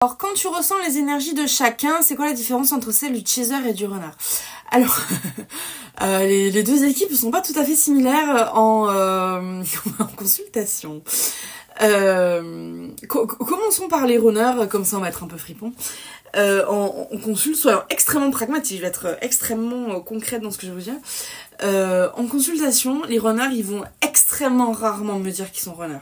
Alors quand tu ressens les énergies de chacun, c'est quoi la différence entre celle du chaser et du runner? Alors, les deux équipes ne sont pas tout à fait similaires en consultation. Commençons par les runners, comme ça on va être un peu fripon. En consulte, soyons extrêmement pragmatiques, je vais être extrêmement concrète dans ce que je vais vous dire. En consultation, les runners, ils vont extrêmement rarement me dire qu'ils sont runners.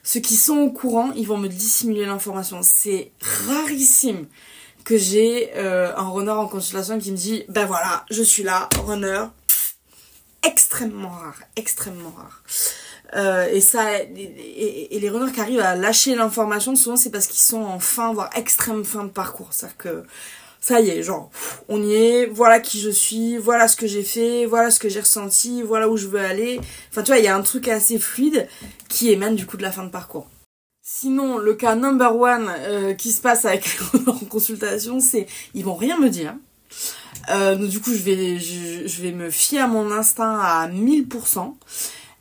Ceux qui sont au courant, ils vont me dissimuler l'information. C'est rarissime que j'ai un runner en consultation qui me dit « Ben voilà, je suis là, runner ». Extrêmement rare, extrêmement rare. Et les runners qui arrivent à lâcher l'information, souvent c'est parce qu'ils sont en fin, voire extrême fin de parcours. C'est-à-dire que ça y est, genre, on y est, voilà qui je suis, voilà ce que j'ai fait, voilà ce que j'ai ressenti, voilà où je veux aller. Enfin, tu vois, il y a un truc assez fluide qui émane du coup de la fin de parcours. Sinon, le cas number one qui se passe avec les runners en consultation, c'est ils vont rien me dire. Donc du coup, je vais me fier à mon instinct à 1000%.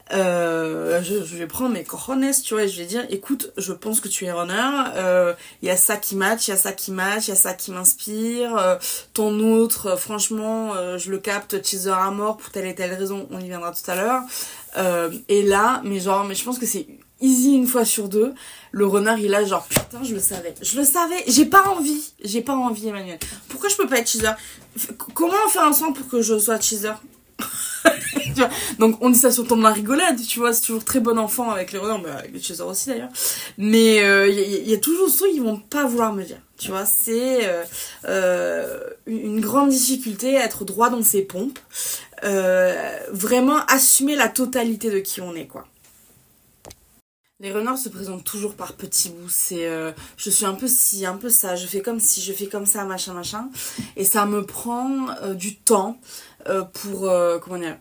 Je vais prendre mes cojones, tu vois, et je vais dire écoute, je pense que tu es runner, y a ça qui match, y a ça qui match, y a ça qui m'inspire, ton autre, franchement, je le capte, teaser à mort pour telle et telle raison, on y viendra tout à l'heure. Et là, mais je pense que c'est easy une fois sur deux, le runner il a genre putain je le savais, j'ai pas envie Emmanuel, pourquoi je peux pas être teaser, comment faire ensemble pour que je sois teaser? Tu vois, donc on dit ça sur le ton de la rigolade, tu vois, c'est toujours très bon enfant avec les runners, mais avec les chasers aussi d'ailleurs, mais y a toujours ce truc qu'ils vont pas vouloir me dire, tu vois, c'est une grande difficulté à être droit dans ses pompes, vraiment assumer la totalité de qui on est, quoi. Les runners se présentent toujours par petits bouts, c'est je suis un peu ci, un peu ça, je fais comme ci, je fais comme ça, machin, machin, et ça me prend du temps pour, comment dire,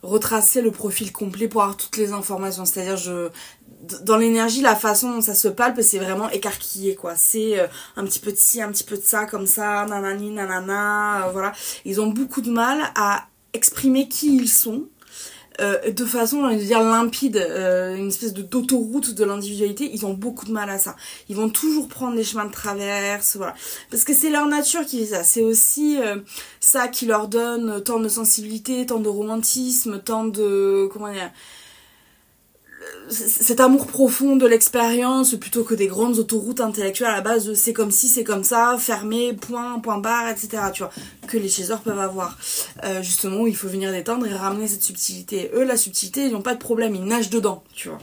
retracer le profil complet pour avoir toutes les informations, c'est-à-dire dans l'énergie, la façon dont ça se palpe, c'est vraiment écarquillé, quoi, c'est un petit peu de ci, un petit peu de ça, comme ça, nanani, nanana, voilà, ils ont beaucoup de mal à exprimer qui ils sont, de façon, on va dire, limpide, une espèce d'autoroute de l'individualité, ils ont beaucoup de mal à ça. Ils vont toujours prendre des chemins de traverse, voilà. Parce que c'est leur nature qui fait ça. C'est aussi ça qui leur donne tant de sensibilité, tant de romantisme, tant de... comment dire, cet amour profond de l'expérience plutôt que des grandes autoroutes intellectuelles à la base de c'est comme ci, c'est comme ça, fermé, point, point barre, etc. Tu vois, que les chasers peuvent avoir. Justement, où il faut venir détendre et ramener cette subtilité. Eux, la subtilité, ils n'ont pas de problème, ils nagent dedans, tu vois.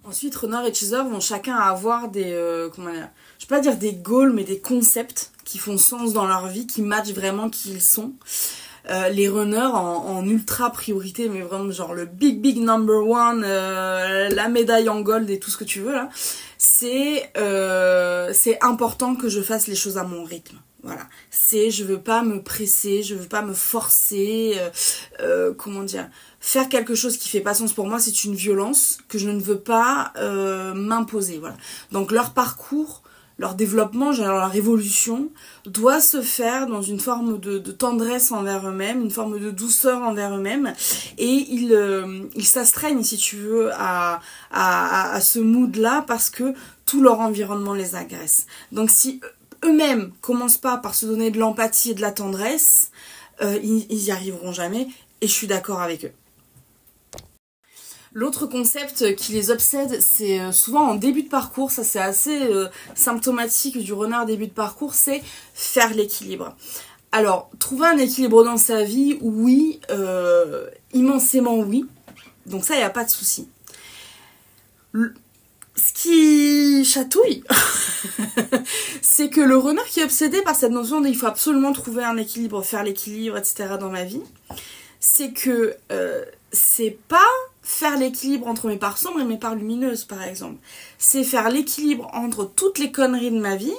Ensuite, runner et chaser vont chacun avoir des, comment dire, je vais pas dire des goals, mais des concepts qui font sens dans leur vie, qui matchent vraiment qui ils sont. Les runners en ultra priorité, mais vraiment genre le big number one, la médaille en gold et tout ce que tu veux là, c'est important que je fasse les choses à mon rythme. Voilà, je veux pas me presser, je veux pas me forcer, comment dire, faire quelque chose qui fait pas sens pour moi, c'est une violence que je ne veux pas m'imposer. Voilà, donc leur parcours, leur développement, leur évolution doit se faire dans une forme de tendresse envers eux-mêmes, une forme de douceur envers eux-mêmes, et ils s'astreignent, si tu veux, à ce mood-là parce que tout leur environnement les agresse. Donc si eux-mêmes commencent pas par se donner de l'empathie et de la tendresse, ils y arriveront jamais, et je suis d'accord avec eux. L'autre concept qui les obsède, c'est souvent en début de parcours, ça c'est assez symptomatique du runner début de parcours, c'est faire l'équilibre. Alors, trouver un équilibre dans sa vie, oui, immensément oui, donc ça, il n'y a pas de souci. Ce qui chatouille, c'est que le runner qui est obsédé par cette notion de il faut absolument trouver un équilibre, faire l'équilibre, etc. dans ma vie, c'est que c'est pas faire l'équilibre entre mes parts sombres et mes parts lumineuses, par exemple. C'est faire l'équilibre entre toutes les conneries de ma vie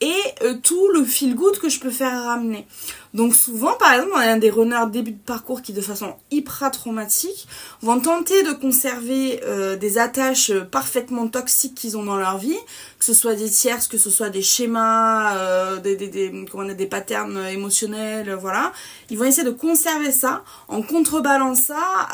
et tout le feel good que je peux faire ramener. Donc souvent, par exemple, on a des runners début de parcours qui, de façon hyper traumatique, vont tenter de conserver des attaches parfaitement toxiques qu'ils ont dans leur vie, que ce soit des tierces, que ce soit des schémas, des patterns émotionnels, voilà. Ils vont essayer de conserver ça en contrebalançant ça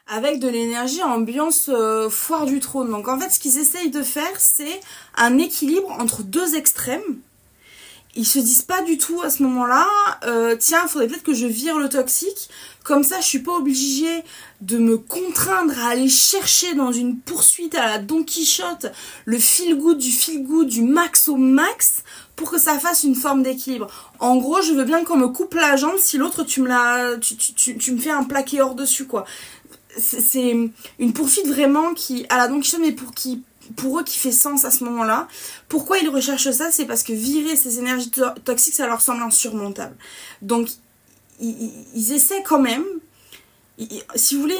avec de l'énergie ambiance foire du trône. Donc en fait, ce qu'ils essayent de faire, c'est un équilibre entre deux extrêmes. Ils se disent pas du tout à ce moment-là, tiens, il faudrait peut-être que je vire le toxique, comme ça je suis pas obligée de me contraindre à aller chercher dans une poursuite à la Don Quichotte le feel good du max au max pour que ça fasse une forme d'équilibre. En gros, je veux bien qu'on me coupe la jambe si l'autre tu me fais un plaqué hors dessus, quoi. C'est une poursuite vraiment qui, à la Don Quichotte, mais pour eux qui fait sens à ce moment-là. Pourquoi ils recherchent ça? C'est parce que virer ces énergies toxiques, ça leur semble insurmontable. Donc, ils essaient quand même, si vous voulez,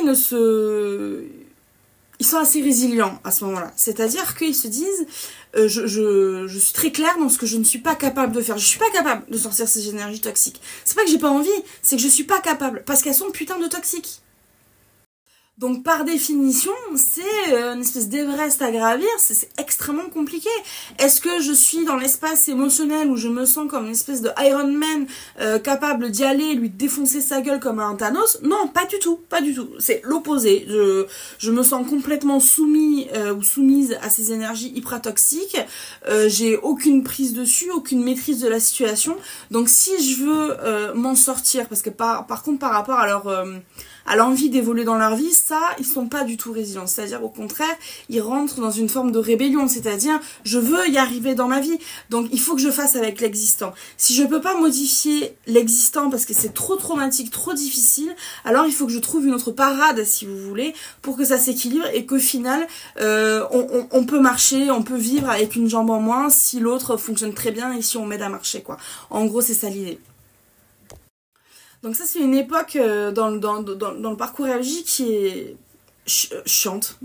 ils sont assez résilients à ce moment-là. C'est-à-dire qu'ils se disent, je suis très claire dans ce que je ne suis pas capable de faire. Je suis pas capable de sortir ces énergies toxiques. C'est pas que j'ai pas envie, c'est que je suis pas capable, parce qu'elles sont putain de toxiques. Donc par définition, c'est une espèce d'Everest à gravir, c'est extrêmement compliqué. Est-ce que je suis dans l'espace émotionnel où je me sens comme une espèce de Iron Man capable d'y aller, lui défoncer sa gueule comme un Thanos? Non, pas du tout, pas du tout. C'est l'opposé. Je me sens complètement soumise à ces énergies hyper toxiques. J'ai aucune prise dessus, aucune maîtrise de la situation. Donc si je veux m'en sortir, parce que par contre par rapport à l'envie d'évoluer dans leur vie, ça, ils sont pas du tout résilients. C'est-à-dire, au contraire, ils rentrent dans une forme de rébellion. C'est-à-dire, je veux y arriver dans ma vie. Donc, il faut que je fasse avec l'existant. Si je peux pas modifier l'existant parce que c'est trop traumatique, trop difficile, alors il faut que je trouve une autre parade, si vous voulez, pour que ça s'équilibre et qu'au final, on peut marcher, on peut vivre avec une jambe en moins si l'autre fonctionne très bien et si on m'aide à marcher, quoi. En gros, c'est ça l'idée. Donc ça, c'est une époque dans le parcours RJ qui est chiante.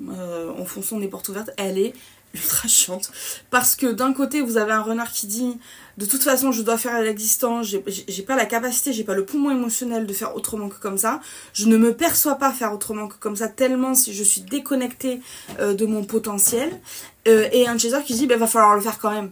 Enfonçons des portes ouvertes. Elle est ultra chiante. Parce que d'un côté, vous avez un runner qui dit de toute façon, je dois faire à l'existant. J'ai pas la capacité, j'ai pas le poumon émotionnel de faire autrement que comme ça. Je ne me perçois pas faire autrement que comme ça, tellement si je suis déconnectée de mon potentiel. Et un chaser qui dit, va falloir le faire quand même.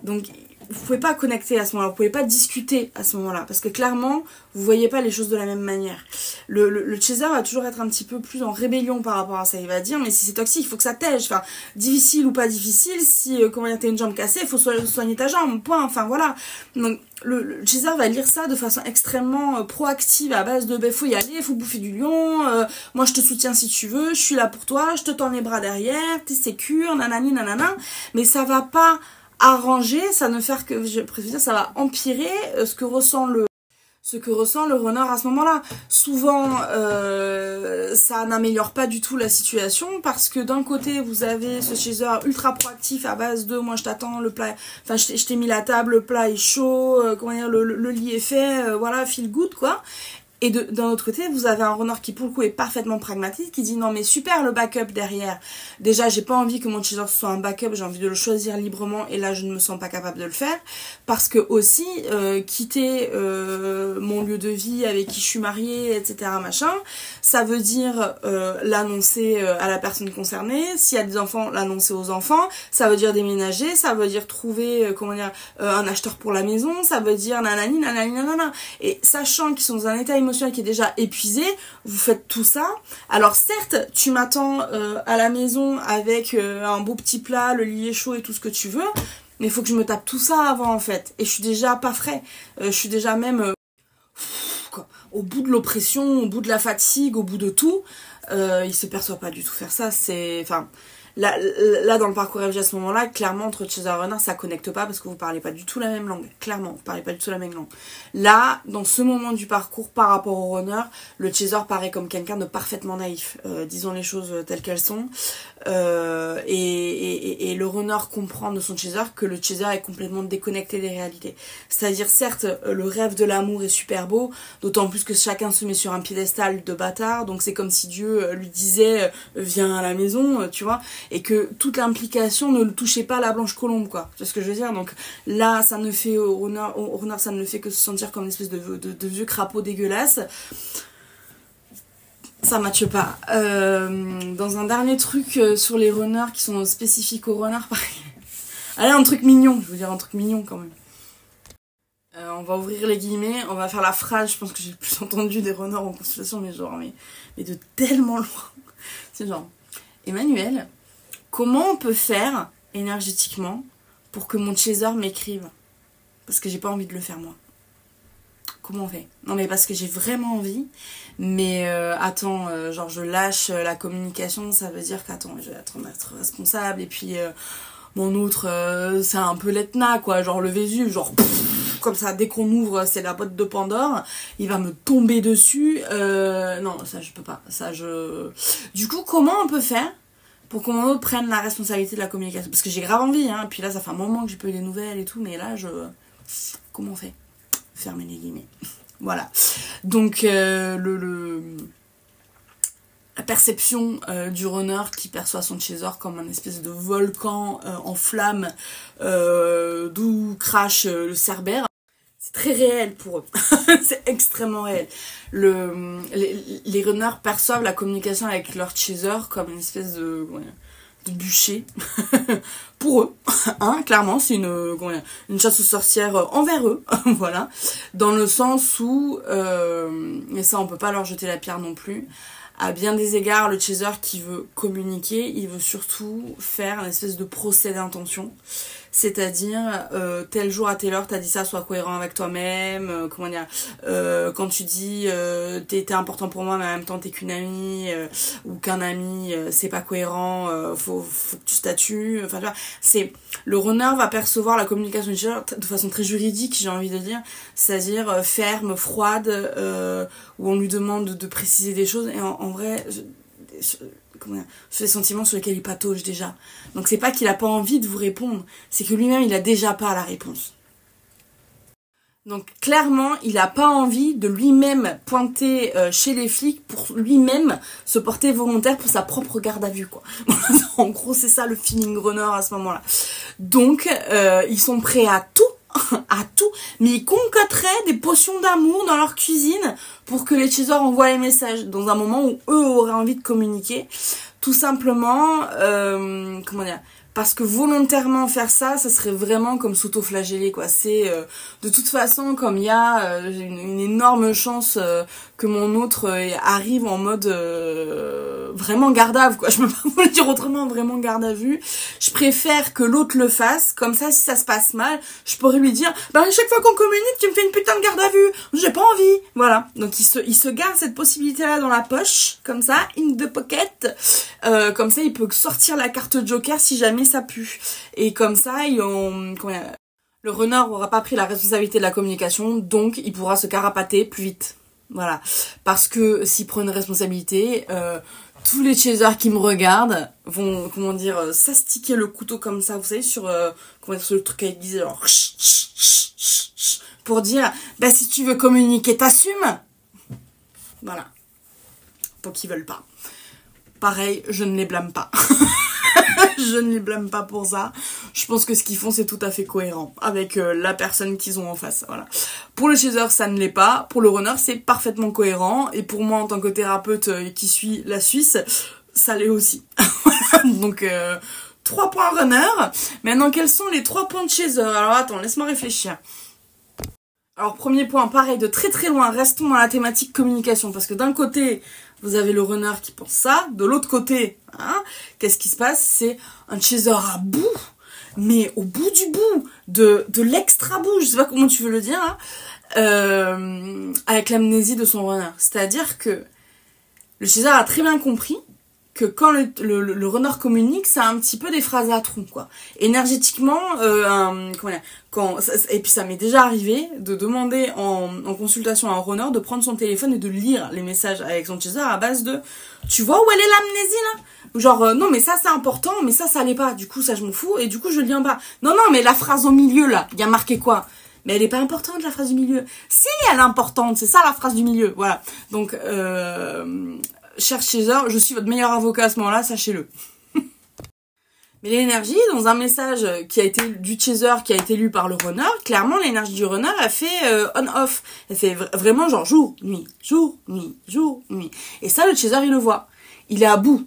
Donc, vous pouvez pas connecter à ce moment-là, vous pouvez pas discuter à ce moment-là, parce que clairement, vous voyez pas les choses de la même manière. Le chaser va toujours être un petit peu plus en rébellion par rapport à ça. Il va dire, mais si c'est toxique, il faut que ça tège. Enfin, difficile ou pas difficile, si comment dire, t'as une jambe cassée, il faut soigner ta jambe, point. Enfin, voilà. Donc, le chaser va lire ça de façon extrêmement proactive, à base de, faut y aller, faut bouffer du lion, moi je te soutiens si tu veux, je suis là pour toi, je te tends les bras derrière, t'es sécure, nanani, nanana. Mais ça va pas arranger, ça ne faire que, je préfère dire, ça va empirer ce que ressent le runner à ce moment-là. Souvent, ça n'améliore pas du tout la situation parce que d'un côté, vous avez ce chaser ultra proactif à base de moi je t'attends, le plat, enfin je t'ai mis la table, le plat est chaud, comment dire, le lit est fait, voilà, feel good quoi. Et d'un autre côté, vous avez un runner qui pour le coup est parfaitement pragmatique, qui dit non mais super le backup derrière. Déjà j'ai pas envie que mon chaser soit un backup, j'ai envie de le choisir librement et là je ne me sens pas capable de le faire. Parce que aussi, quitter mon lieu de vie avec qui je suis mariée, etc. machin, ça veut dire l'annoncer à la personne concernée, s'il y a des enfants, l'annoncer aux enfants, ça veut dire déménager, ça veut dire trouver un acheteur pour la maison, ça veut dire nanani, nanani, nanana. Et sachant qu'ils sont dans un état émotionnel qui est déjà épuisé, vous faites tout ça. Alors certes, tu m'attends à la maison avec un beau petit plat, le lit est chaud et tout ce que tu veux, mais il faut que je me tape tout ça avant en fait. Et je suis déjà pas frais. Je suis déjà même au bout de l'oppression, au bout de la fatigue, au bout de tout. Il se perçoit pas du tout faire ça. C'est, enfin, là dans le parcours FG à ce moment-là, clairement entre chaser et runner, ça connecte pas parce que vous parlez pas du tout la même langue. Clairement, vous parlez pas du tout la même langue. Là, dans ce moment du parcours par rapport au runner, le chaser paraît comme quelqu'un de parfaitement naïf. Disons les choses telles qu'elles sont. Et le runner comprend de son chaser que le chaser est complètement déconnecté des réalités. C'est-à-dire, certes, le rêve de l'amour est super beau, d'autant plus que chacun se met sur un piédestal de bâtard, donc c'est comme si Dieu lui disait viens à la maison, tu vois, et que toute l'implication ne le touchait pas à la blanche colombe, quoi. C'est ce que je veux dire. Donc là, ça ne fait au runner, ça ne le fait que se sentir comme une espèce de vieux crapaud dégueulasse. Ça matche pas. Dans un dernier truc sur les runners qui sont spécifiques aux runners, allez, un truc mignon, je veux dire un truc mignon quand même. On va ouvrir les guillemets, on va faire la phrase, je pense que j'ai le plus entendu des runners en consultation, mais genre, mais de tellement loin. C'est genre, Emmanuel, comment on peut faire énergétiquement pour que mon chaser m'écrive? Parce que j'ai pas envie de le faire moi. Comment on fait? Non mais parce que j'ai vraiment envie, mais attends, genre je lâche la communication, ça veut dire qu'attends, je vais être responsable, et puis mon autre, c'est un peu l'Etna quoi, genre le Vésuve, genre pff, comme ça, dès qu'on ouvre, c'est la boîte de Pandore, il va me tomber dessus, non ça je peux pas, ça je... Du coup comment on peut faire pour que mon autre prenne la responsabilité de la communication? Parce que j'ai grave envie, hein, puis là ça fait un moment que j'ai pas eu des nouvelles et tout, mais là je... Comment on fait? Fermer les guillemets. Voilà. Donc la perception du runner qui perçoit son chaser comme un espèce de volcan en flammes d'où crache le cerbère, c'est très réel pour eux. C'est extrêmement réel. Les runners perçoivent la communication avec leur chaser comme une espèce de bûcher pour eux, hein, clairement c'est une chasse aux sorcières envers eux. Voilà, dans le sens où et ça on peut pas leur jeter la pierre non plus, à bien des égards le chaser qui veut communiquer, il veut surtout faire une espèce de procès d'intention, c'est-à-dire tel jour à telle heure t'as dit ça, sois cohérent avec toi-même, comment dire, quand tu dis t'es important pour moi mais en même temps t'es qu'une amie ou qu'un ami, c'est pas cohérent, faut que tu statues, enfin tu vois, c'est le runner va percevoir la communication du chaser de façon très juridique, j'ai envie de dire, c'est-à-dire ferme, froide, où on lui demande de préciser des choses, et en vrai sur les sentiments sur lesquels il patauge déjà. Donc c'est pas qu'il a pas envie de vous répondre, c'est que lui-même il a déjà pas la réponse. Donc clairement il a pas envie de lui-même pointer chez les flics pour lui-même se porter volontaire pour sa propre garde à vue quoi. En gros c'est ça le feeling runner à ce moment-là. Donc ils sont prêts à tout, mais ils concocteraient des potions d'amour dans leur cuisine pour que les chasers envoient les messages dans un moment où eux auraient envie de communiquer. Tout simplement, comment dire, parce que volontairement faire ça, ça serait vraiment comme s'auto-flageller quoi. C'est de toute façon comme il y a une énorme chance que mon autre arrive en mode vraiment garde à vue quoi. Je peux pas vous le dire autrement, vraiment garde à vue. Je préfère que l'autre le fasse, comme ça si ça se passe mal, je pourrais lui dire bah à chaque fois qu'on communique, tu me fais une putain de garde à vue. J'ai pas envie. Voilà. Donc il se garde cette possibilité là dans la poche, comme ça, in the pocket. Comme ça il peut sortir la carte Joker si jamais ça pue. Et comme ça, le runner aura pas pris la responsabilité de la communication, donc il pourra se carapater plus vite. Voilà. Parce que s'il prend une responsabilité, tous les chasers qui me regardent vont, comment dire, s'astiquer le couteau comme ça, vous savez, sur le truc à aiguiser, genre, pour dire, bah si tu veux communiquer, t'assumes. Voilà. Donc ils veulent pas. Pareil, je ne les blâme pas. Je ne les blâme pas pour ça. Je pense que ce qu'ils font, c'est tout à fait cohérent avec la personne qu'ils ont en face. Voilà. Pour le chaser, ça ne l'est pas. Pour le runner, c'est parfaitement cohérent. Et pour moi, en tant que thérapeute qui suis la Suisse, ça l'est aussi. Donc, 3 points runner. Maintenant, quels sont les 3 points de chaser? Alors, attends, laisse-moi réfléchir. Alors, premier point, pareil, de très très loin, restons dans la thématique communication. Parce que d'un côté, vous avez le runner qui pense ça. De l'autre côté, hein, qu'est-ce qui se passe? C'est un chaser à bout, mais au bout du bout, de l'extra bout, je sais pas comment tu veux le dire, hein, avec l'amnésie de son runner. C'est-à-dire que le chaser a très bien compris que quand le runner communique, ça a un petit peu des phrases à trous, quoi. Énergétiquement, et puis ça m'est déjà arrivé de demander en consultation à un runner de prendre son téléphone et de lire les messages avec son chaser à base de « Tu vois où elle est l'amnésie, là ?» Genre non mais ça c'est important, mais ça l'est pas, du coup ça je m'en fous, et du coup je le lis en bas. Non, mais la phrase au milieu, là, il y a marqué quoi? Mais elle est pas importante, la phrase du milieu. Si, elle est importante, c'est ça la phrase du milieu, voilà. Donc, cher chaser, je suis votre meilleur avocat à ce moment-là, sachez-le. Mais l'énergie, dans un message qui a été du chaser, qui a été lu par le runner, clairement l'énergie du runner, elle fait on-off. Elle fait vraiment genre jour, nuit, jour, nuit, jour, nuit. Et ça, le chaser, il le voit. Il est à bout.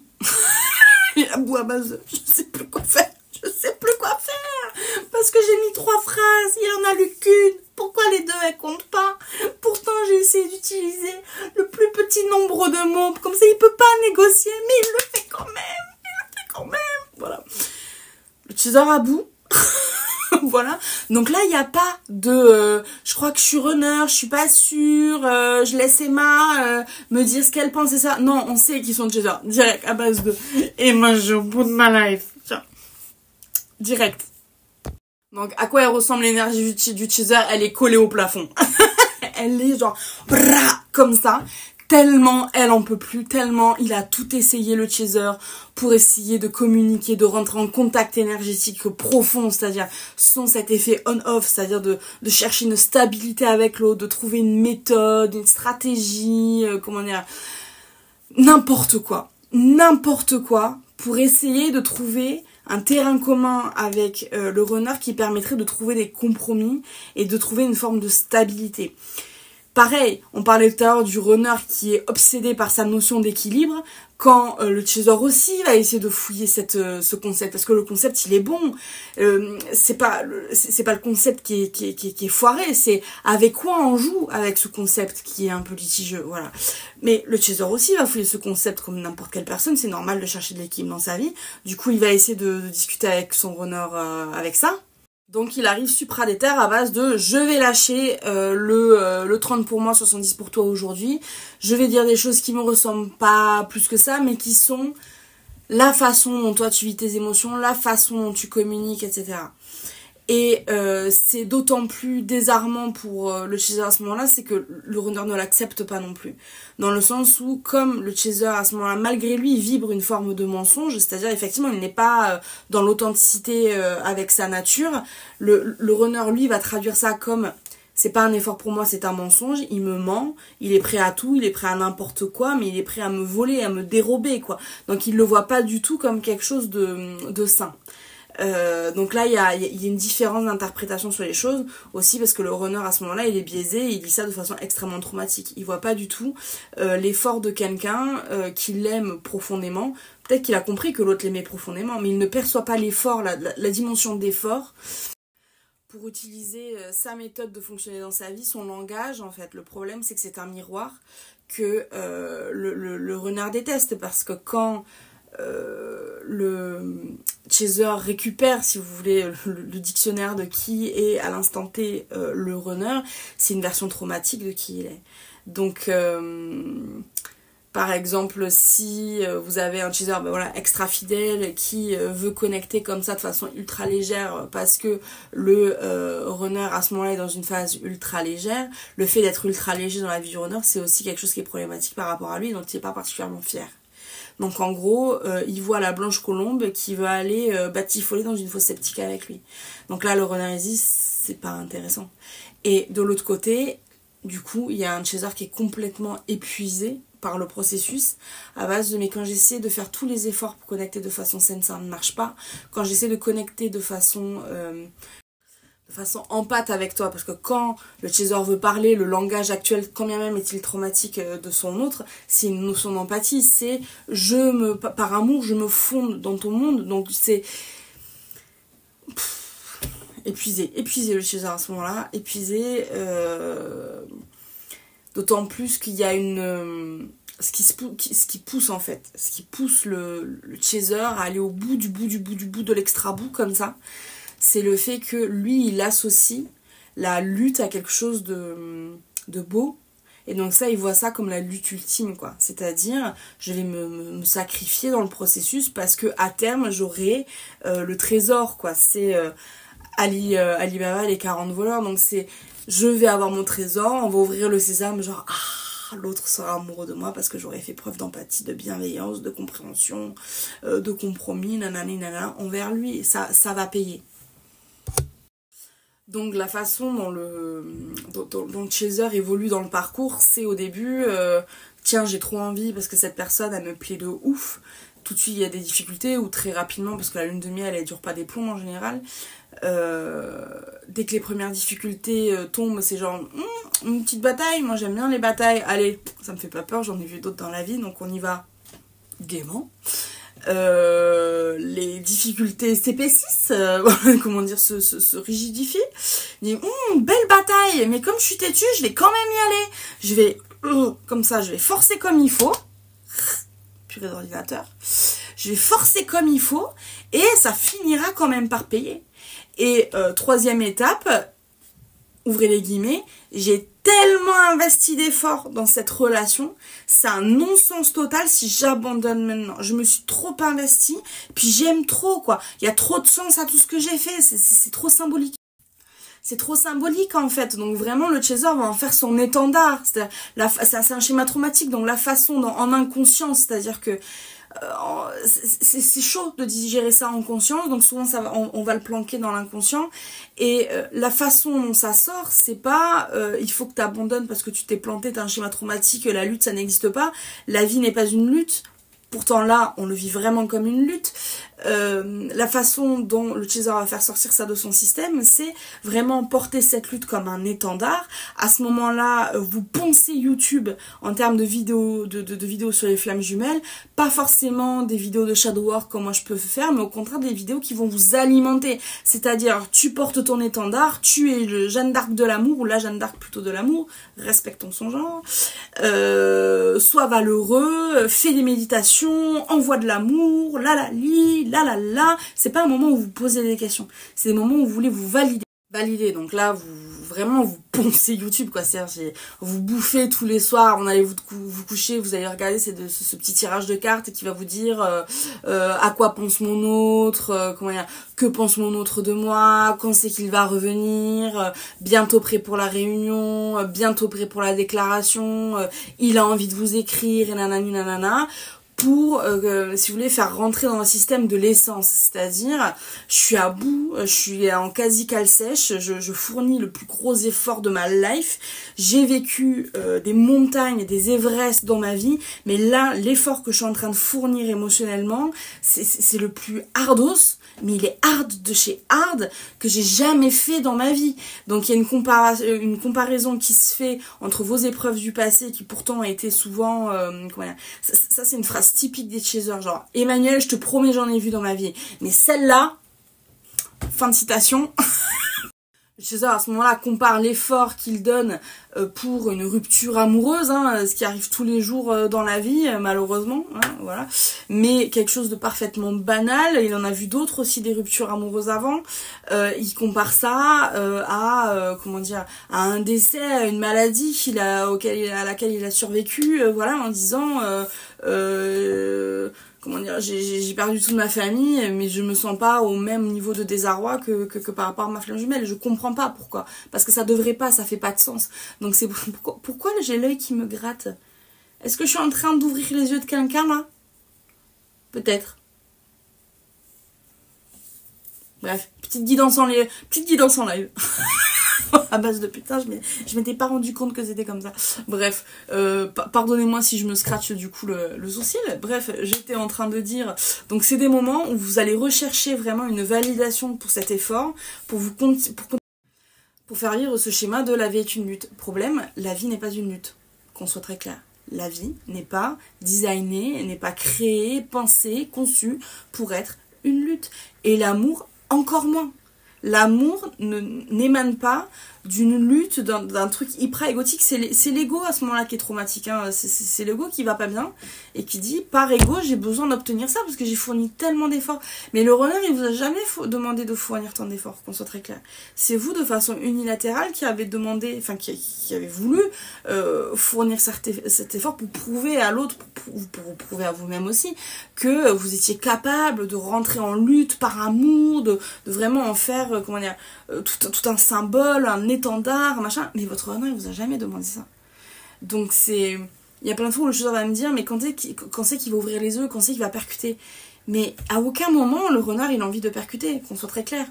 Il est à bout à base de... Je sais plus quoi faire. Je sais plus quoi faire. Parce que j'ai mis 3 phrases, il en a lu qu'une. Pourquoi pourquoi les deux elles comptent pas? Pourtant j'ai essayé d'utiliser le plus petit nombre de mots, comme ça il peut pas négocier, mais il le fait quand même, voilà. Le teaser à bout. Voilà, donc là il n'y a pas de je crois que je suis runner, je suis pas sûre, je laisse Emma me dire ce qu'elle pense et ça. Non, on sait qu'ils sont chaser direct à base de et moi je au bout de ma life. Tiens. Direct. Donc à quoi elle ressemble l'énergie du chaser? Elle est collée au plafond. Elle est genre bra, comme ça. Tellement elle en peut plus, tellement il a tout essayé le chaser pour essayer de communiquer, de rentrer en contact énergétique profond, c'est-à-dire sans cet effet on-off, c'est-à-dire de chercher une stabilité avec l'autre, de trouver une méthode, une stratégie, comment dire, n'importe quoi pour essayer de trouver un terrain commun avec le runner qui permettrait de trouver des compromis et de trouver une forme de stabilité. Pareil, on parlait tout à l'heure du runner qui est obsédé par sa notion d'équilibre, quand le chaser aussi va essayer de fouiller ce concept, parce que le concept il est bon, c'est pas le concept qui est foiré, c'est avec quoi on joue avec ce concept qui est un peu litigieux, voilà. Mais le chaser aussi va fouiller ce concept comme n'importe quelle personne, c'est normal de chercher de l'équilibre dans sa vie, du coup il va essayer de discuter avec son runner avec ça. Donc il arrive supradéter à base de je vais lâcher le 30 pour moi, 70 pour toi aujourd'hui. Je vais dire des choses qui me ressemblent pas plus que ça, mais qui sont la façon dont toi tu vis tes émotions, la façon dont tu communiques, etc. Et c'est d'autant plus désarmant pour le chaser à ce moment-là, c'est que le runner ne l'accepte pas non plus. Dans le sens où, comme le chaser à ce moment-là, malgré lui, il vibre une forme de mensonge, c'est-à-dire effectivement, il n'est pas dans l'authenticité avec sa nature. Le runner, lui, va traduire ça comme c'est pas un effort pour moi, c'est un mensonge, il me ment, il est prêt à tout, il est prêt à n'importe quoi, mais il est prêt à me voler, à me dérober, quoi. Donc il le voit pas du tout comme quelque chose de sain. Donc là il y a une différence d'interprétation sur les choses aussi, parce que le runner à ce moment-là il est biaisé, il dit ça de façon extrêmement traumatique, il voit pas du tout l'effort de quelqu'un qui l'aime profondément. Peut-être qu'il a compris que l'autre l'aimait profondément, mais il ne perçoit pas l'effort, la dimension d'effort pour utiliser sa méthode de fonctionner dans sa vie, son langage. En fait le problème c'est que c'est un miroir que le renard déteste, parce que quand le chaser récupère, si vous voulez, le dictionnaire de qui est à l'instant T le runner, c'est une version traumatique de qui il est. Donc par exemple, si vous avez un chaser voilà, extra fidèle qui veut connecter comme ça de façon ultra légère parce que le runner à ce moment-là est dans une phase ultra légère, le fait d'être ultra léger dans la vie du runner, c'est aussi quelque chose qui est problématique par rapport à lui, dont il n'est pas particulièrement fier. Donc en gros, il voit la blanche colombe qui va aller batifoler dans une fosse septique avec lui. Donc là, le runner dit, c'est pas intéressant. Et de l'autre côté, du coup, il y a un chaser qui est complètement épuisé par le processus, à base de mais quand j'essaie de faire tous les efforts pour connecter de façon saine, ça ne marche pas. Quand j'essaie de connecter de façon en pâte avec toi, parce que quand le chaser veut parler, le langage actuel, quand bien même est-il traumatique de son autre, c'est une notion d'empathie, c'est par amour, je me fonde dans ton monde, donc c'est épuisé le chaser à ce moment-là, épuisé, d'autant plus qu'il y a ce qui pousse en fait, ce qui pousse le chaser à aller au bout de l'extra bout comme ça, c'est le fait que lui il associe la lutte à quelque chose de beau, et donc ça il voit ça comme la lutte ultime, quoi. C'est-à-dire je vais me sacrifier dans le processus parce que à terme j'aurai le trésor, quoi. C'est Ali Baba les 40 voleurs, donc c'est je vais avoir mon trésor, on va ouvrir le sésame, genre l'autre sera amoureux de moi parce que j'aurais fait preuve d'empathie, de bienveillance, de compréhension, de compromis, nanana envers lui, et ça va payer. Donc la façon dont le chaser évolue dans le parcours, c'est au début, tiens j'ai trop envie parce que cette personne elle me plaît de ouf. Tout de suite il y a des difficultés, ou très rapidement, parce que la lune de miel elle dure pas des plombs en général. Dès que les premières difficultés tombent, c'est genre une petite bataille, moi j'aime bien les batailles, allez, ça me fait pas peur, j'en ai vu d'autres dans la vie, donc on y va gaiement. Les difficultés s'épaississent, comment dire, se rigidifient, Je dis, belle bataille, mais comme je suis têtue, je vais quand même y aller. Je vais, comme ça, je vais forcer comme il faut. Purée d'ordinateur. Je vais forcer comme il faut et ça finira quand même par payer. Et troisième étape, ouvrez les guillemets, j'ai tellement investi d'efforts dans cette relation, c'est un non-sens total si j'abandonne maintenant. Je me suis trop investie, puis j'aime trop, quoi. Il y a trop de sens à tout ce que j'ai fait, c'est trop symbolique. C'est trop symbolique en fait, donc vraiment le chaser va en faire son étendard. C'est un schéma traumatique, donc la façon en inconscience, c'est-à-dire que c'est chaud de digérer ça en conscience, donc souvent on va le planquer dans l'inconscient, et la façon dont ça sort, c'est pas il faut que tu abandonnes parce que tu t'es planté, t'as un schéma traumatique, la lutte ça n'existe pas, la vie n'est pas une lutte. Pourtant là, on le vit vraiment comme une lutte. La façon dont le chaser va faire sortir ça de son système, c'est vraiment porter cette lutte comme un étendard. À ce moment-là, vous poncez YouTube en termes de vidéos, de vidéos sur les flammes jumelles. Pas forcément des vidéos de shadow work comme moi je peux faire, mais au contraire des vidéos qui vont vous alimenter. C'est-à-dire, tu portes ton étendard, tu es le Jeanne d'Arc de l'amour, ou la Jeanne d'Arc plutôt de l'amour, respectons son genre. Sois valeureux, fais des méditations, envoie de l'amour, la. C'est pas un moment où vous posez des questions. C'est des moments où vous voulez vous valider. Donc là, vous poncez YouTube, quoi. C'est-à-dire, vous bouffez tous les soirs, on allez vous coucher, vous allez regarder ce petit tirage de cartes qui va vous dire à quoi pense mon autre, que pense mon autre de moi, quand c'est qu'il va revenir, bientôt prêt pour la réunion, bientôt prêt pour la déclaration, il a envie de vous écrire, et nanani nanana. Pour, si vous voulez, faire rentrer dans un système de l'essence. C'est-à-dire, je suis à bout, je suis en quasi cale sèche, je fournis le plus gros effort de ma life. J'ai vécu des montagnes, des Everest dans ma vie, mais là, l'effort que je suis en train de fournir émotionnellement, c'est le plus hardos, mais il est hard de chez hard que j'ai jamais fait dans ma vie. Donc il y a une comparaison qui se fait entre vos épreuves du passé, qui pourtant étaient souvent... ça c'est une phrase typique des chasers, genre Emmanuel, je te promets, j'en ai vu dans ma vie, mais celle-là, fin de citation. Le chaser à ce moment-là compare l'effort qu'il donne pour une rupture amoureuse, ce qui arrive tous les jours dans la vie, malheureusement, voilà. Mais quelque chose de parfaitement banal. Il en a vu d'autres aussi, des ruptures amoureuses avant. Il compare ça à un décès, à une maladie à laquelle il a survécu, voilà, en disant j'ai perdu toute ma famille, mais je me sens pas au même niveau de désarroi que par rapport à ma flamme jumelle. Je comprends pas pourquoi. Parce que ça devrait pas, ça fait pas de sens. Donc c'est pourquoi j'ai l'œil qui me gratte? Est-ce que je suis en train d'ouvrir les yeux de quelqu'un là? Peut-être. Bref, petite guidance en live. À base de putain, je m'étais pas rendu compte que c'était comme ça. Bref, pardonnez-moi si je me scratche du coup le sourcil. Bref, j'étais en train de dire, donc c'est des moments où vous allez rechercher vraiment une validation pour cet effort, pour faire vivre ce schéma de la vie est une lutte. Problème, la vie n'est pas une lutte, qu'on soit très clair. La vie n'est pas designée, n'est pas créée, pensée, conçue pour être une lutte. Et l'amour, encore moins. L'amour n'émane pas d'une lutte, d'un truc hyper égotique. C'est l'ego à ce moment-là qui est traumatique. C'est l'ego qui va pas bien et qui dit, par ego, j'ai besoin d'obtenir ça parce que j'ai fourni tellement d'efforts. Mais le runner, il vous a jamais demandé de fournir tant d'efforts, qu'on soit très clair. C'est vous, de façon unilatérale, qui avez demandé, enfin, qui avez voulu fournir cet effort pour prouver à l'autre, pour vous prouver à vous-même aussi, que vous étiez capable de rentrer en lutte par amour, de vraiment en faire, tout un symbole, un étendard, machin. Mais votre runner, il vous a jamais demandé ça. Donc il y a plein de fois où le chaser va me dire, mais quand c'est qu'il va ouvrir les yeux, quand c'est qu'il va percuter. Mais à aucun moment, le runner, il a envie de percuter, qu'on soit très clair.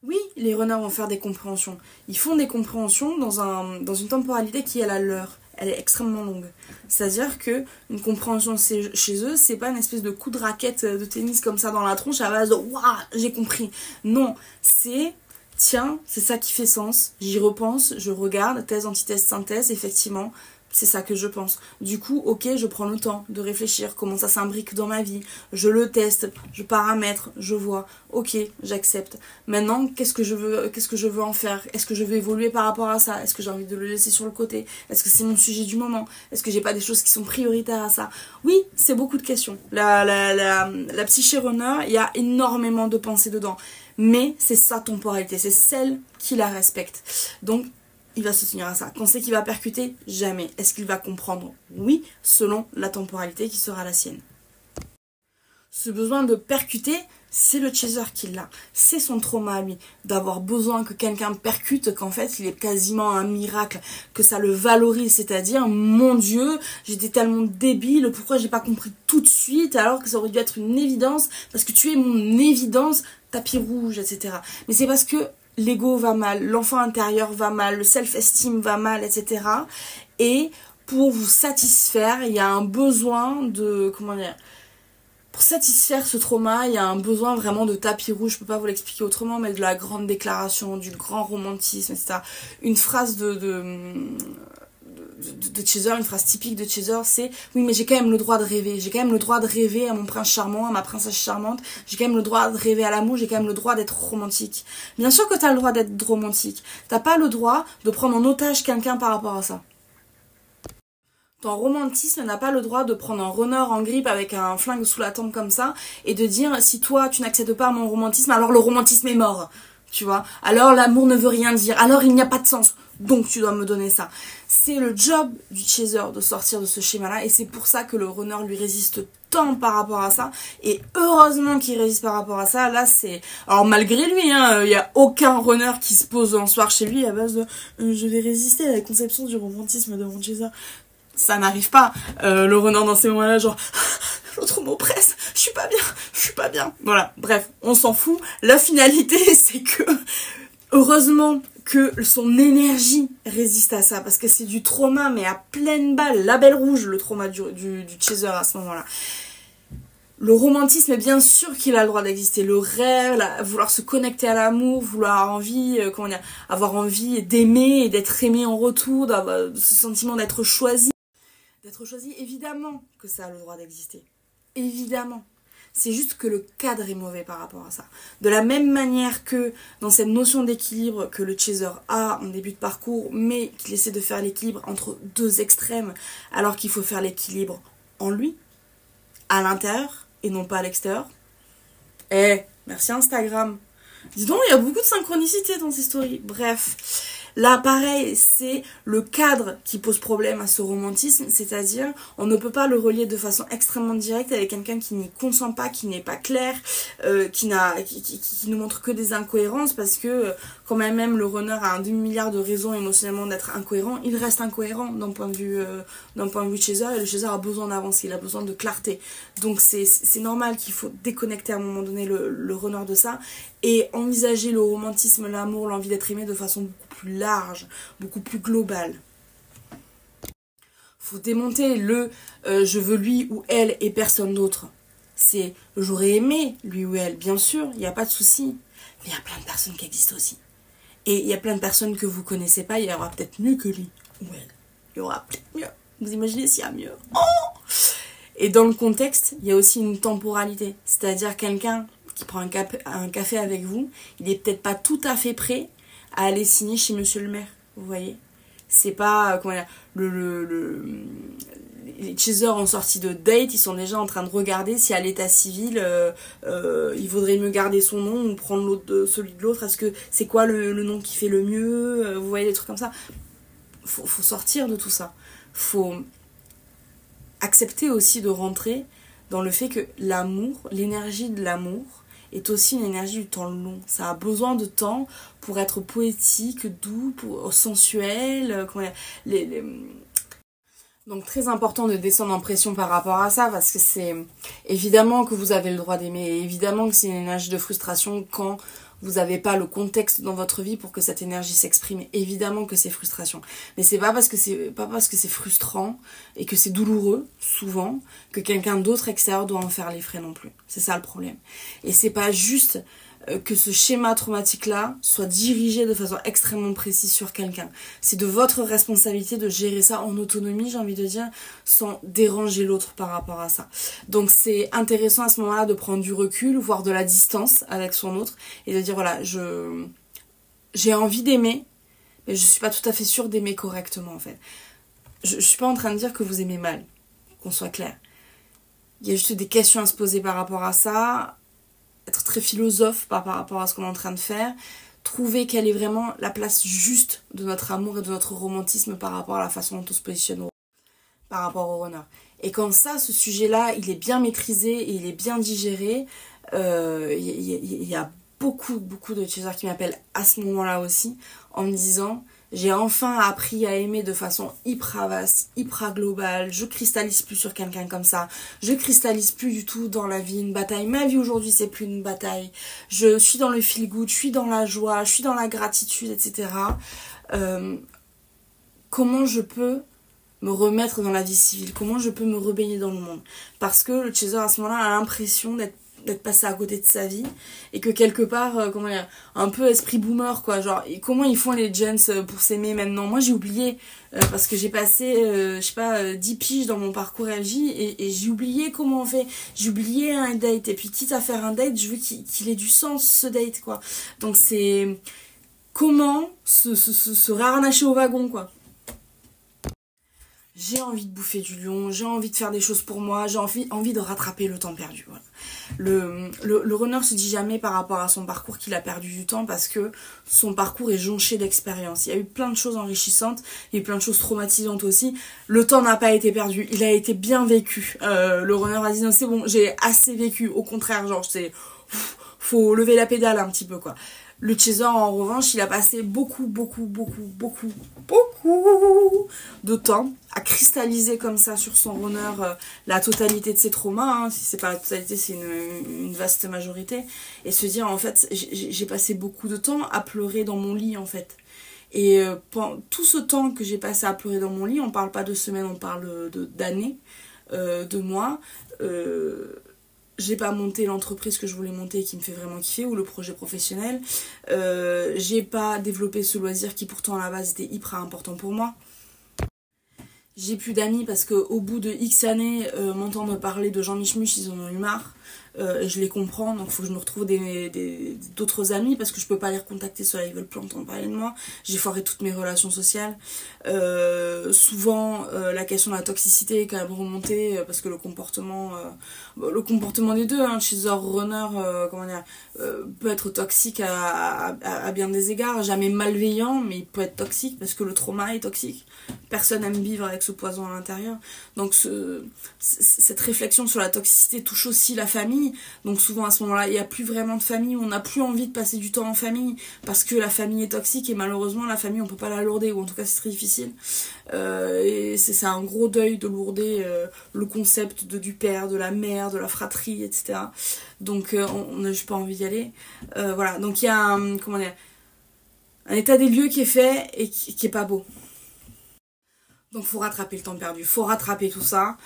Oui, les runners vont faire des compréhensions. Ils font des compréhensions dans une temporalité qui est la leur. Elle est extrêmement longue. C'est-à-dire que une compréhension chez eux, c'est pas une espèce de coup de raquette de tennis comme ça dans la tronche à base de waouh, j'ai compris. Non, c'est tiens, c'est ça qui fait sens. J'y repense, je regarde, thèse, antithèse, synthèse, effectivement. C'est ça que je pense. Du coup, ok, je prends le temps de réfléchir, comment ça s'imbrique dans ma vie. Je le teste, je paramètre, je vois. Ok, j'accepte. Maintenant, qu'est-ce que je veux en faire? Est-ce que je veux évoluer par rapport à ça? Est-ce que j'ai envie de le laisser sur le côté? Est-ce que c'est mon sujet du moment? Est-ce que j'ai pas des choses qui sont prioritaires à ça? Oui, c'est beaucoup de questions. La psyché runner, il y a énormément de pensées dedans. Mais c'est sa temporalité, c'est celle qui la respecte. Donc, il va se tenir à ça. Quand c'est qu'il va percuter, jamais. Est-ce qu'il va comprendre? Oui, selon la temporalité qui sera la sienne. Ce besoin de percuter, c'est le chaser qui l'a. C'est son trauma à lui. D'avoir besoin que quelqu'un percute, qu'en fait, il est quasiment un miracle. Que ça le valorise, c'est-à-dire, mon Dieu, j'étais tellement débile, pourquoi j'ai pas compris tout de suite, alors que ça aurait dû être une évidence, parce que tu es mon évidence, tapis rouge, etc. Mais c'est parce que l'ego va mal, l'enfant intérieur va mal, le self-esteem va mal, etc. Et pour vous satisfaire, il y a un besoin de... Comment dire? Pour satisfaire ce trauma, il y a un besoin vraiment de tapis rouge, je peux pas vous l'expliquer autrement, mais de la grande déclaration, du grand romantisme, etc. Une phrase de Chaser, une phrase typique de Chaser, c'est oui, mais j'ai quand même le droit de rêver, j'ai quand même le droit de rêver à mon prince charmant, à ma princesse charmante, j'ai quand même le droit de rêver à l'amour, j'ai quand même le droit d'être romantique. Bien sûr que t'as le droit d'être romantique, t'as pas le droit de prendre en otage quelqu'un par rapport à ça. Ton romantisme n'a pas le droit de prendre un runner en grippe avec un flingue sous la tempe comme ça et de dire si toi tu n'acceptes pas mon romantisme, alors le romantisme est mort. Tu vois, alors l'amour ne veut rien dire, alors il n'y a pas de sens, donc tu dois me donner ça. C'est le job du chaser de sortir de ce schéma-là, et c'est pour ça que le runner lui résiste tant par rapport à ça, et heureusement qu'il résiste par rapport à ça. Là c'est... Alors malgré lui, il y a aucun runner qui se pose un soir chez lui à base de je vais résister à la conception du romantisme de mon chaser. Ça n'arrive pas. Le runner dans ces moments-là, genre... L'autre m'oppresse, je suis pas bien. Voilà, bref, on s'en fout. La finalité, c'est que, heureusement que son énergie résiste à ça, parce que c'est du trauma, mais à pleine balle, label rouge, le trauma du chaser à ce moment-là. Le romantisme, bien sûr qu'il a le droit d'exister. Le rêve, vouloir se connecter à l'amour, vouloir avoir envie d'aimer et d'être aimé en retour, d'avoir ce sentiment d'être choisi. D'être choisi, évidemment que ça a le droit d'exister. Évidemment. C'est juste que le cadre est mauvais par rapport à ça. De la même manière que dans cette notion d'équilibre que le chaser a en début de parcours, mais qu'il essaie de faire l'équilibre entre deux extrêmes, alors qu'il faut faire l'équilibre en lui, à l'intérieur, et non pas à l'extérieur. Merci Instagram. Dis donc, il y a beaucoup de synchronicité dans ces stories. Bref. Là, pareil, c'est le cadre qui pose problème à ce romantisme, c'est-à-dire on ne peut pas le relier de façon extrêmement directe avec quelqu'un qui n'y consent pas, qui n'est pas clair, qui nous montre que des incohérences, parce que quand même le runner a un demi-milliard de raisons émotionnellement d'être incohérent, il reste incohérent d'un point de vue chaser, et le chaser a besoin d'avancer, il a besoin de clarté. Donc c'est normal qu'il faut déconnecter à un moment donné le runner de ça, et envisager le romantisme, l'amour, l'envie d'être aimé de façon beaucoup plus large, beaucoup plus globale. Faut démonter le je veux lui ou elle et personne d'autre. C'est j'aurais aimé lui ou elle, bien sûr, il n'y a pas de souci. Mais il y a plein de personnes qui existent aussi. Et il y a plein de personnes que vous connaissez pas, il y aura peut-être mieux que lui ou elle. Il y aura peut-être mieux. Vous imaginez s'il y a mieux. Oh! Et dans le contexte, il y a aussi une temporalité. C'est-à-dire quelqu'un qui prend un café avec vous, il est peut-être pas tout à fait prêt à aller signer chez Monsieur le maire, vous voyez. C'est pas, comment dire, les chasers en sortie de date, ils sont déjà en train de regarder si à l'état civil, il vaudrait mieux garder son nom ou prendre celui de l'autre. Est-ce que c'est quoi le nom qui fait le mieux, vous voyez, des trucs comme ça. Faut sortir de tout ça. Faut accepter aussi de rentrer dans le fait que l'amour, l'énergie de l'amour, est aussi une énergie du temps long. Ça a besoin de temps pour être poétique, doux, sensuel. Donc très important de descendre en pression par rapport à ça, parce que c'est évidemment que vous avez le droit d'aimer, et évidemment que c'est une énergie de frustration quand vous n'avez pas le contexte dans votre vie pour que cette énergie s'exprime. Évidemment que c'est frustration. Mais c'est pas parce que c'est frustrant et que c'est douloureux, souvent, que quelqu'un d'autre extérieur doit en faire les frais non plus. C'est ça le problème. Et c'est pas juste que ce schéma traumatique-là soit dirigé de façon extrêmement précise sur quelqu'un. C'est de votre responsabilité de gérer ça en autonomie, j'ai envie de dire, sans déranger l'autre par rapport à ça. Donc c'est intéressant à ce moment-là de prendre du recul, voire de la distance avec son autre, et de dire voilà, j'ai envie d'aimer, mais je suis pas tout à fait sûre d'aimer correctement en fait. Je suis pas en train de dire que vous aimez mal, qu'on soit clair. Il y a juste des questions à se poser par rapport à ça, être très philosophe par rapport à ce qu'on est en train de faire, trouver quelle est vraiment la place juste de notre amour et de notre romantisme par rapport à la façon dont on se positionne par rapport au runner. Et quand ça, ce sujet-là, il est bien maîtrisé et il est bien digéré, il y a beaucoup de chasers qui m'appellent à ce moment-là aussi, en me disant j'ai enfin appris à aimer de façon hyper vaste, hyper globale, je cristallise plus sur quelqu'un comme ça, je cristallise plus du tout dans la vie une bataille, ma vie aujourd'hui c'est plus une bataille, je suis dans le feel good, je suis dans la joie, je suis dans la gratitude, etc. Comment je peux me remettre dans la vie civile, comment je peux me rebaigner dans le monde, parce que le chaser à ce moment-là a l'impression d'être passé à côté de sa vie et que quelque part comment dire, un peu esprit boomer quoi, genre comment ils font les gens pour s'aimer maintenant. Moi j'ai oublié parce que j'ai passé je sais pas 10 piges dans mon parcours LJ et j'ai oublié comment on fait, j'ai oublié un date et puis quitte à faire un date je veux qu'il ait du sens ce date quoi. Donc c'est comment se réharnacher au wagon quoi. J'ai envie de bouffer du lion, j'ai envie de faire des choses pour moi, j'ai envie de rattraper le temps perdu. Voilà. Le runner se dit jamais par rapport à son parcours qu'il a perdu du temps parce que son parcours est jonché d'expériences. Il y a eu plein de choses enrichissantes, il y a eu plein de choses traumatisantes aussi. Le temps n'a pas été perdu, il a été bien vécu. Le runner a dit non c'est bon, j'ai assez vécu. Au contraire, genre c'est faut lever la pédale un petit peu quoi. Le chaser, en revanche, il a passé beaucoup de temps à cristalliser comme ça sur son runner la totalité de ses traumas. Hein. Si c'est pas la totalité, c'est une vaste majorité. Et se dire, en fait, j'ai passé beaucoup de temps à pleurer dans mon lit, en fait. Et pendant tout ce temps que j'ai passé à pleurer dans mon lit, on parle pas de semaines, on parle d'années, de mois. J'ai pas monté l'entreprise que je voulais monter et qui me fait vraiment kiffer, ou le projet professionnel. J'ai pas développé ce loisir qui pourtant à la base était hyper important pour moi. J'ai plus d'amis parce qu'au bout de X années, m'entendre parler de Jean Michmuche, ils en ont eu marre. Et je les comprends, donc il faut que je me retrouve d'autres amis parce que je peux pas les recontacter, ceux-là ils veulent plus entendre parler de moi. J'ai foiré toutes mes relations sociales. Souvent la question de la toxicité est quand même remontée parce que le comportement des deux, hein, chaser runner, comment dire, peut être toxique à bien des égards, jamais malveillant, mais il peut être toxique parce que le trauma est toxique. Personne n'aime vivre avec ce poison à l'intérieur. Donc cette réflexion sur la toxicité touche aussi la famille. Donc souvent à ce moment-là, il n'y a plus vraiment de famille, on n'a plus envie de passer du temps en famille parce que la famille est toxique et malheureusement la famille on peut pas la lourder, ou en tout cas c'est très difficile. Et c'est un gros deuil de lourder le concept du père, de la mère, de la fratrie, etc. Donc on n'a juste pas envie d'y aller. Voilà, donc il y a un état des lieux qui est fait et qui est pas beau. Donc faut rattraper le temps perdu, faut rattraper tout ça.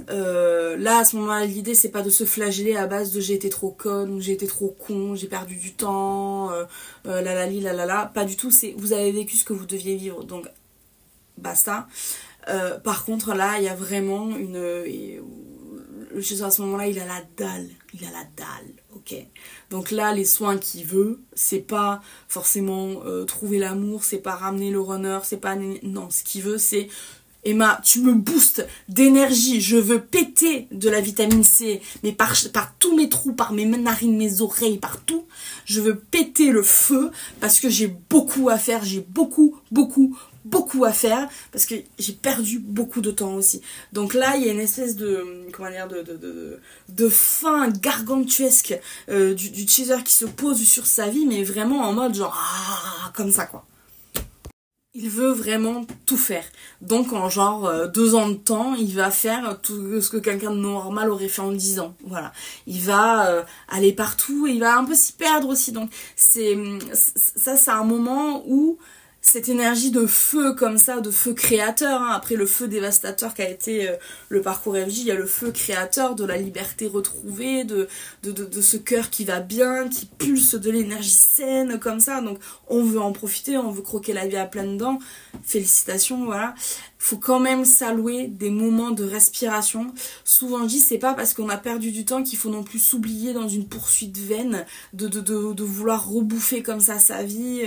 Là à ce moment-là l'idée c'est pas de se flageller à base de j'ai été trop conne ou j'ai été trop con, j'ai perdu du temps, la, pas du tout, c'est vous avez vécu ce que vous deviez vivre, donc basta. Par contre là il y a vraiment le chaser à ce moment-là il a la dalle, ok. Donc là les soins qu'il veut, c'est pas forcément trouver l'amour, c'est pas ramener le runner, c'est pas non, ce qu'il veut c'est Emma, tu me boostes d'énergie, je veux péter de la vitamine C, mais par tous mes trous, par mes narines, mes oreilles, partout, je veux péter le feu parce que j'ai beaucoup à faire, j'ai beaucoup à faire parce que j'ai perdu beaucoup de temps aussi. Donc là, il y a une espèce de fin gargantuesque du chaser qui se pose sur sa vie, mais vraiment en mode genre comme ça quoi. Il veut vraiment tout faire. Donc en genre 2 ans de temps, il va faire tout ce que quelqu'un de normal aurait fait en 10 ans. Voilà. Il va aller partout et il va un peu s'y perdre aussi. Donc c'est un moment où cette énergie de feu comme ça, de feu créateur, hein. Après le feu dévastateur qu'a été le parcours FJ, il y a le feu créateur de la liberté retrouvée, de ce cœur qui va bien, qui pulse de l'énergie saine comme ça. Donc on veut en profiter, on veut croquer la vie à pleines dents. Félicitations, voilà. Faut quand même s'allouer des moments de respiration. Souvent je dis, c'est pas parce qu'on a perdu du temps qu'il faut non plus s'oublier dans une poursuite vaine de vouloir rebouffer comme ça sa vie,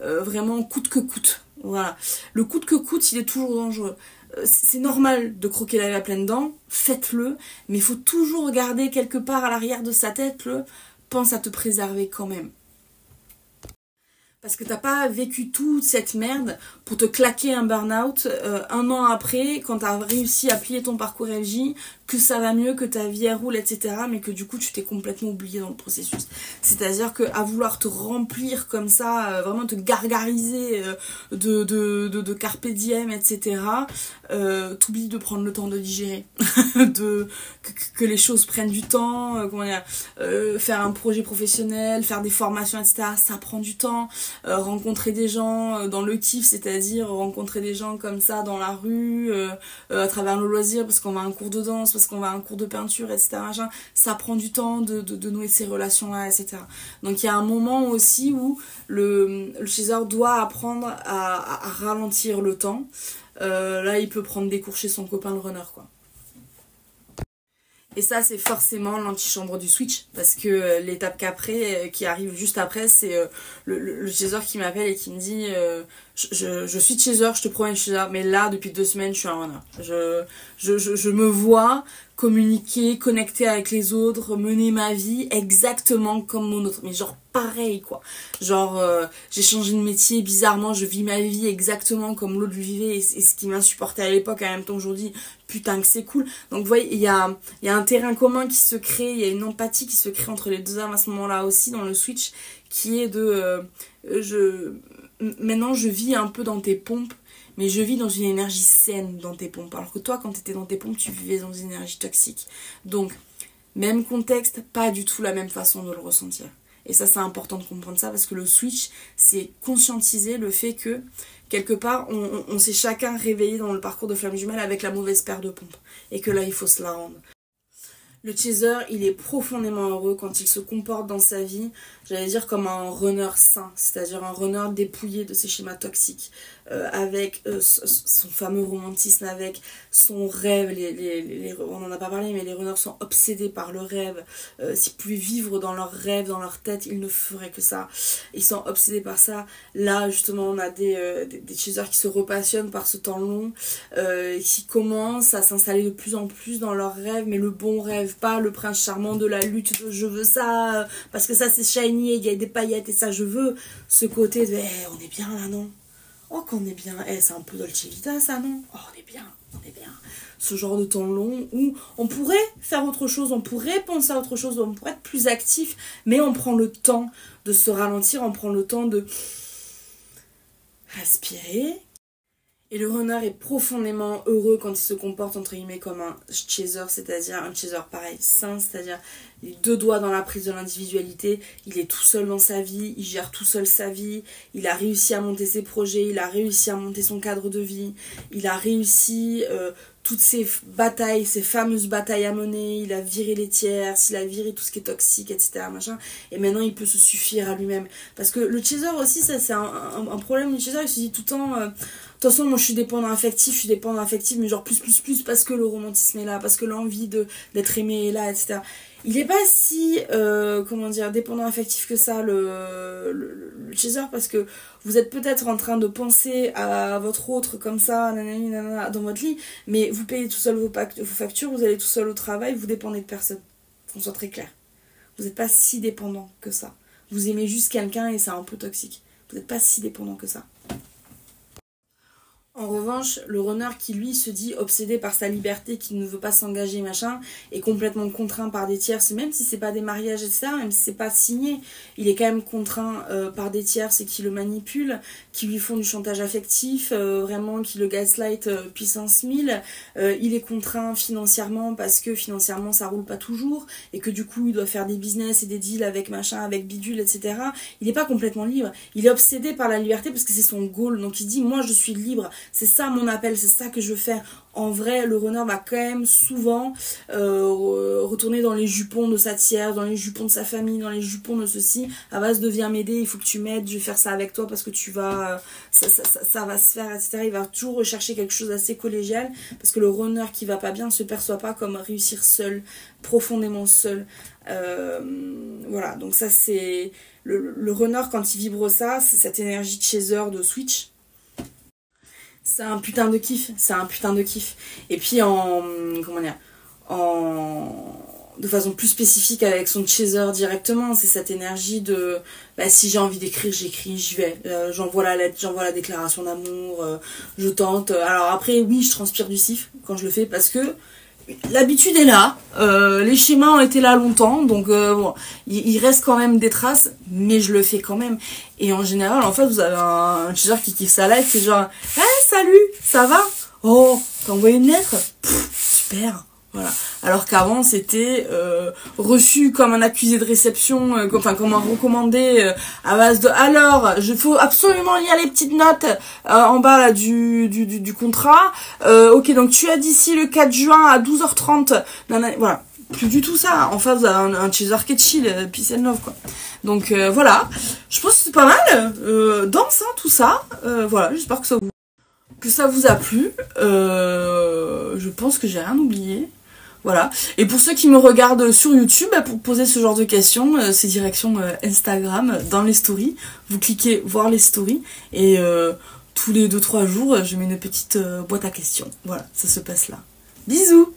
vraiment coûte que coûte. Voilà. Le coûte que coûte, il est toujours dangereux. C'est normal de croquer la vie à pleines dents, faites-le, mais il faut toujours garder quelque part à l'arrière de sa tête pense à te préserver quand même. Parce que t'as pas vécu toute cette merde pour te claquer un burn-out un an après, quand t'as réussi à plier ton parcours FJ, que ça va mieux, que ta vie elle roule, etc. Mais que du coup tu t'es complètement oublié dans le processus. C'est-à-dire que à vouloir te remplir comme ça, vraiment te gargariser de carpe diem, etc. T'oublies de prendre le temps de digérer, que les choses prennent du temps, comment dire, faire un projet professionnel, faire des formations, etc. Ça prend du temps. Rencontrer des gens dans le kiff, c'est-à-dire rencontrer des gens comme ça dans la rue, à travers nos loisirs, parce qu'on va à un cours de danse, parce qu'on va à un cours de peinture, etc. Machin, ça prend du temps de nouer ces relations-là, etc. Donc il y a un moment aussi où le chaser doit apprendre à ralentir le temps. Là, il peut prendre des cours chez son copain le runner, quoi. Et ça, c'est forcément l'antichambre du switch, parce que l'étape qu'après, qui arrive juste après, c'est le chaser qui m'appelle et qui me dit je suis chaser, je te promets chaser, mais là, depuis 2 semaines, je suis un runner. Je me vois communiquer, connecter avec les autres, mener ma vie exactement comme mon autre. Mais genre pareil, quoi. Genre, j'ai changé de métier, bizarrement, je vis ma vie exactement comme l'autre vivait, et ce qui m'insupportait à l'époque, en même temps aujourd'hui, putain que c'est cool. Donc vous voyez, il y a un terrain commun qui se crée, il y a une empathie qui se crée entre les deux âmes à ce moment-là aussi, dans le switch, qui est maintenant je vis un peu dans tes pompes, mais je vis dans une énergie saine dans tes pompes. Alors que toi, quand tu étais dans tes pompes, tu vivais dans une énergie toxique. Donc, même contexte, pas du tout la même façon de le ressentir. Et ça, c'est important de comprendre ça, parce que le switch, c'est conscientiser le fait que, quelque part, on s'est chacun réveillé dans le parcours de flamme jumelle avec la mauvaise paire de pompes. Et que là, il faut se la rendre. Le chaser, il est profondément heureux quand il se comporte dans sa vie, j'allais dire comme un runner sain, c'est-à-dire un runner dépouillé de ses schémas toxiques, avec son fameux romantisme, avec son rêve, on n'en a pas parlé, mais les runners sont obsédés par le rêve. S'ils pouvaient vivre dans leur rêve, dans leur tête, ils ne feraient que ça. Ils sont obsédés par ça. Là, justement, on a des chasers qui se repassionnent par ce temps long, qui commencent à s'installer de plus en plus dans leur rêve, mais le bon rêve, pas le prince charmant de la lutte de je veux ça, parce que ça c'est shiny, il y a des paillettes et ça je veux. Ce côté de on est bien là, non? Oh qu'on est bien, c'est un peu Dolce Vita ça, non? Oh on est bien, on est bien. Ce genre de temps long où on pourrait faire autre chose, on pourrait penser à autre chose, on pourrait être plus actif, mais on prend le temps de se ralentir, on prend le temps de respirer. Et le runner est profondément heureux quand il se comporte entre guillemets comme un chaser, c'est-à-dire un chaser pareil, sain, c'est-à-dire les 2 doigts dans la prise de l'individualité, il est tout seul dans sa vie, il gère tout seul sa vie, il a réussi à monter ses projets, il a réussi à monter son cadre de vie, il a réussi toutes ces batailles, ces fameuses batailles à mener, il a viré les tierces, il a viré tout ce qui est toxique, etc. Machin, et maintenant il peut se suffire à lui-même. Parce que le chaser aussi, ça c'est un problème du chaser, il se dit tout le temps... de toute façon, moi je suis dépendant affectif, mais genre plus, parce que le romantisme est là, parce que l'envie d'être aimé est là, etc. Il est pas si, dépendant affectif que ça, le chaser, parce que vous êtes peut-être en train de penser à votre autre comme ça, nanani, nanana, dans votre lit, mais vous payez tout seul vos factures, vous allez tout seul au travail, vous dépendez de personne. Qu'on soit très clair. Vous n'êtes pas si dépendant que ça. Vous aimez juste quelqu'un et c'est un peu toxique. Vous n'êtes pas si dépendant que ça. En revanche, le runner qui lui se dit obsédé par sa liberté, qui ne veut pas s'engager, machin, est complètement contraint par des tierces, même si c'est pas des mariages, etc., même si c'est pas signé, il est quand même contraint par des tierces et qui le manipulent, qui lui font du chantage affectif, vraiment qui le gaslight puissance 1000. Il est contraint financièrement parce que financièrement ça roule pas toujours et que du coup il doit faire des business et des deals avec machin, avec bidule, etc. Il est pas complètement libre. Il est obsédé par la liberté parce que c'est son goal. Donc il dit moi je suis libre. C'est ça mon appel, c'est ça que je veux faire. En vrai, le runner va quand même souvent retourner dans les jupons de sa tierce, dans les jupons de sa famille, dans les jupons de ceci. Ah vas, viens m'aider, il faut que tu m'aides, je vais faire ça avec toi parce que tu vas, ça va se faire, etc. Il va toujours rechercher quelque chose d'assez collégial parce que le runner qui va pas bien ne se perçoit pas comme réussir seul, profondément seul. Voilà, donc ça c'est le runner quand il vibre ça, c'est cette énergie de chaser, de switch. C'est un putain de kiff, c'est un putain de kiff. Et puis comment dire, de façon plus spécifique avec son chaser directement, c'est cette énergie de si j'ai envie d'écrire, j'écris, j'y vais. J'envoie la lettre, j'envoie la déclaration d'amour, je tente. Alors après, oui, je transpire du sif quand je le fais parce que l'habitude est là, les schémas ont été là longtemps, donc bon, il reste quand même des traces, mais je le fais quand même. Et en général, en fait, vous avez un chaser qui kiffe sa life, c'est genre « Hey, salut, ça va? Oh, t'as envoyé une lettre? Pff, super !» Voilà. Alors qu'avant, c'était reçu comme un accusé de réception, comme un recommandé à base de « Alors, il faut absolument lire les petites notes en bas là du contrat. Ok, donc tu as d'ici le 4 juin à 12h30. » Voilà. Plus du tout ça. En fait, vous avez un chaser qui est chill, peace and love, quoi. Donc voilà. Je pense que c'est pas mal. Dense, hein, tout ça. Voilà, j'espère que ça vous a plu. Je pense que j'ai rien oublié. Voilà. Et pour ceux qui me regardent sur YouTube, pour poser ce genre de questions, c'est direction Instagram, dans les stories. Vous cliquez voir les stories et tous les 2-3 jours, je mets une petite boîte à questions. Voilà, ça se passe là. Bisous!